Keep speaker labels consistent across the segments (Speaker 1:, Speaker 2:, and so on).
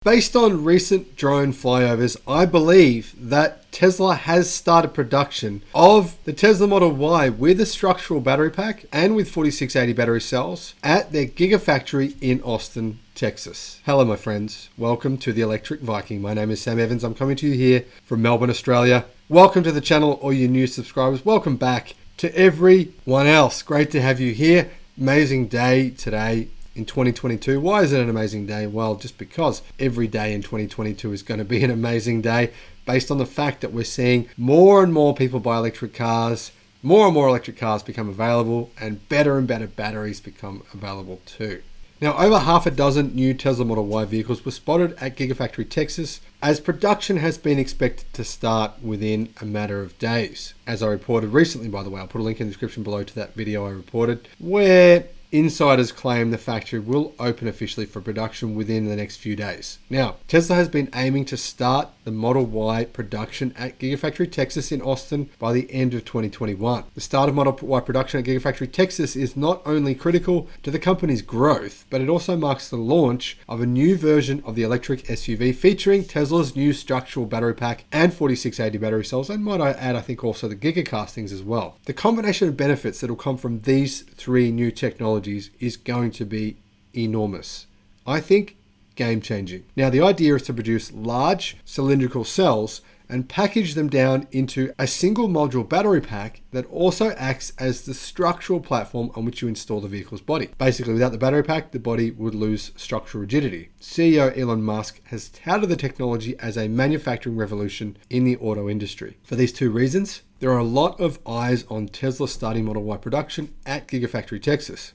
Speaker 1: Based on recent drone flyovers, I believe that Tesla has started production of the Tesla Model Y with a structural battery pack and with 4680 battery cells at their Gigafactory in Austin, Texas. Hello, my friends. Welcome to the Electric Viking. My name is Sam Evans. I'm coming to you here from Melbourne, Australia. Welcome to the channel, all you new subscribers. Welcome back to everyone else. Great to have you here. Amazing day today. In 2022. Why is it an amazing day? Well, just because every day in 2022 is going to be an amazing day based on the fact that we're seeing more and more people buy electric cars, more and more electric cars become available, and better batteries become available too. Now, over half a dozen new Tesla Model Y vehicles were spotted at Gigafactory Texas, as production has been expected to start within a matter of days. As I reported recently, by the way, I'll put a link in the description below to that video I reported, where insiders claim the factory will open officially for production within the next few days. Now, Tesla has been aiming to start the Model Y production at Gigafactory Texas in Austin by the end of 2021. The start of Model Y production at Gigafactory Texas is not only critical to the company's growth, but it also marks the launch of a new version of the electric SUV featuring Tesla's new structural battery pack and 4680 battery cells, and might I add, I think also the Giga castings as well. The combination of benefits that will come from these three new technologies is going to be enormous. I think game-changing. Now, the idea is to produce large cylindrical cells and package them down into a single module battery pack that also acts as the structural platform on which you install the vehicle's body. Basically, without the battery pack, the body would lose structural rigidity. CEO Elon Musk has touted the technology as a manufacturing revolution in the auto industry. For these two reasons, there are a lot of eyes on Tesla starting Model Y production at Gigafactory Texas.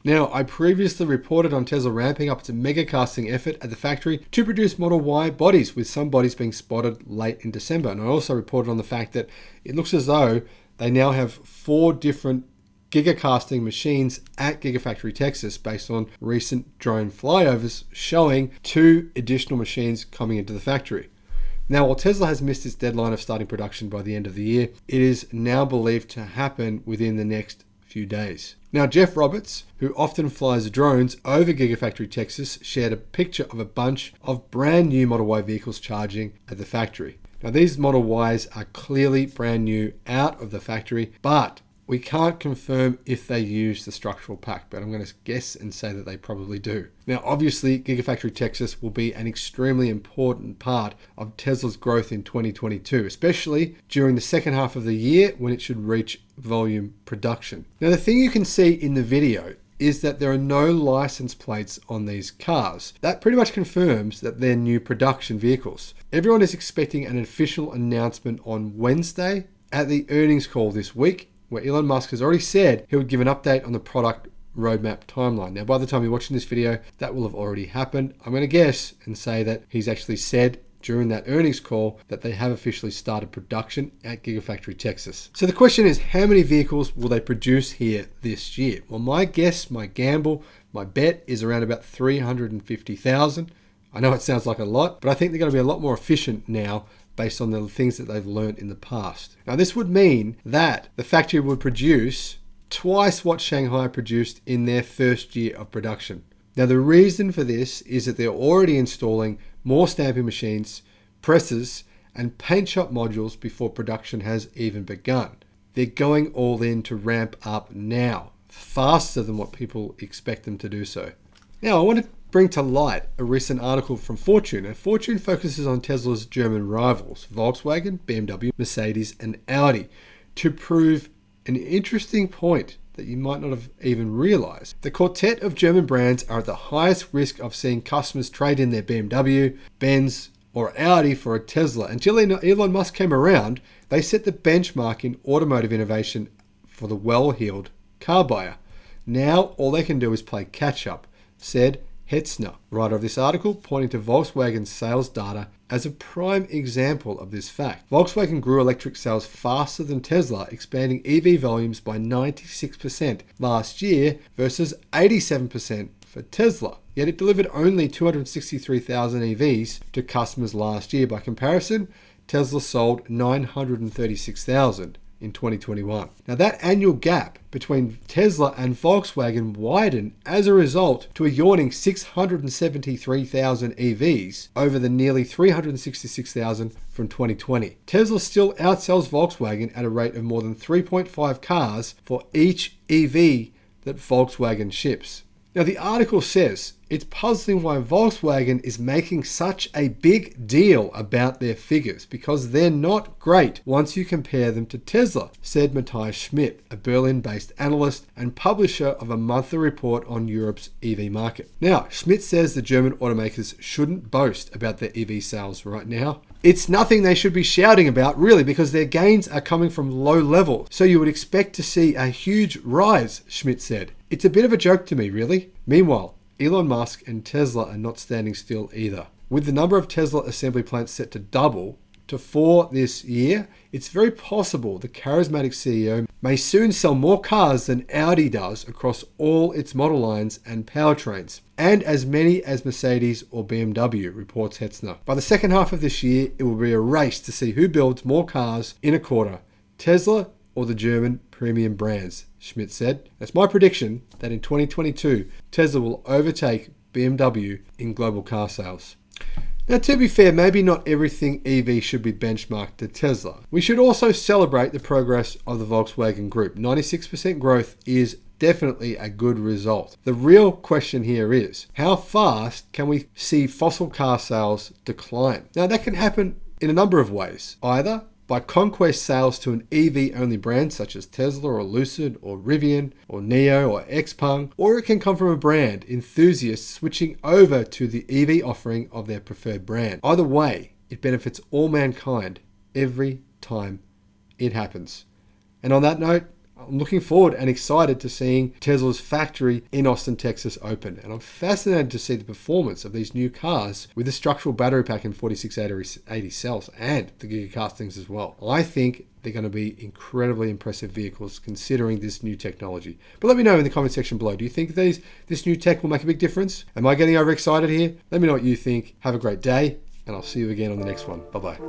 Speaker 1: Now, I previously reported on Tesla ramping up its mega casting effort at the factory to produce Model Y bodies, with some bodies being spotted late in December. And I also reported on the fact that it looks as though they now have 4 different Giga casting machines at Gigafactory Texas based on recent drone flyovers showing 2 additional machines coming into the factory. Now, while Tesla has missed its deadline of starting production by the end of the year, it is now believed to happen within the next few days. Now, Jeff Roberts, who often flies drones over Gigafactory Texas, shared a picture of a bunch of brand new Model Y vehicles charging at the factory. Now, these Model Ys are clearly brand new out of the factory, but we can't confirm if they use the structural pack, but I'm going to guess and say that they probably do. Now, obviously, Gigafactory Texas will be an extremely important part of Tesla's growth in 2022, especially during the second half of the year when it should reach volume production. Now, the thing you can see in the video is that there are no license plates on these cars. That pretty much confirms that they're new production vehicles. Everyone is expecting an official announcement on Wednesday at the earnings call this week, where Elon Musk has already said he would give an update on the product roadmap timeline. Now, by the time you're watching this video, that will have already happened. I'm going to guess and say that he's actually said during that earnings call that they have officially started production at Gigafactory Texas. So the question is, how many vehicles will they produce here this year? Well, my guess, my gamble, my bet is around about 350,000. I know it sounds like a lot, but I think they're going to be a lot more efficient now based on the things that they've learned in the past. Now, this would mean that the factory would produce twice what Shanghai produced in their first year of production. Now, the reason for this is that they're already installing more stamping machines, presses, and paint shop modules before production has even begun. They're going all in to ramp up now, faster than what people expect them to do so. Now, I want to bring to light a recent article from Fortune. And Fortune focuses on Tesla's German rivals, Volkswagen, BMW, Mercedes, and Audi, to prove an interesting point that you might not have even realized. The quartet of German brands are at the highest risk of seeing customers trade in their BMW, Benz, or Audi for a Tesla. Until Elon Musk came around, they set the benchmark in automotive innovation for the well-heeled car buyer. Now, all they can do is play catch-up, said Hetzner, writer of this article, pointing to Volkswagen's sales data as a prime example of this fact. Volkswagen grew electric sales faster than Tesla, expanding EV volumes by 96% last year versus 87% for Tesla. Yet it delivered only 263,000 EVs to customers last year. By comparison, Tesla sold 936,000. in 2021. Now that annual gap between Tesla and Volkswagen widened as a result to a yawning 673,000 EVs over the nearly 366,000 from 2020. Tesla still outsells Volkswagen at a rate of more than 3.5 cars for each EV that Volkswagen ships. Now the article says it's puzzling why Volkswagen is making such a big deal about their figures because they're not great once you compare them to Tesla, said Matthias Schmidt, a Berlin-based analyst and publisher of a monthly report on Europe's EV market. Now, Schmidt says the German automakers shouldn't boast about their EV sales right now. It's nothing they should be shouting about, really, because their gains are coming from low level, so you would expect to see a huge rise, Schmidt said. It's a bit of a joke to me, really. Meanwhile, Elon Musk and Tesla are not standing still either. With the number of Tesla assembly plants set to double to 4 this year, it's very possible the charismatic CEO may soon sell more cars than Audi does across all its model lines and powertrains, and as many as Mercedes or BMW, reports Hetzner. By the second half of this year, it will be a race to see who builds more cars in a quarter, Tesla or the German premium brands, Schmidt said. That's my prediction that in 2022, Tesla will overtake BMW in global car sales. Now, to be fair, maybe not everything EV should be benchmarked to Tesla. We should also celebrate the progress of the Volkswagen Group. 96% growth is definitely a good result. The real question here is, how fast can we see fossil car sales decline? Now, that can happen in a number of ways. Either by conquest sales to an EV-only brand such as Tesla or Lucid or Rivian or NIO or XPeng, or it can come from a brand enthusiast switching over to the EV offering of their preferred brand. Either way, it benefits all mankind every time it happens. And on that note, I'm looking forward and excited to seeing Tesla's factory in Austin, Texas open. And I'm fascinated to see the performance of these new cars with the structural battery pack in 4680 cells and the Giga castings as well. I think they're going to be incredibly impressive vehicles considering this new technology. But let me know in the comment section below. Do you think this new tech will make a big difference? Am I getting overexcited here? Let me know what you think. Have a great day, and I'll see you again on the next one. Bye-bye.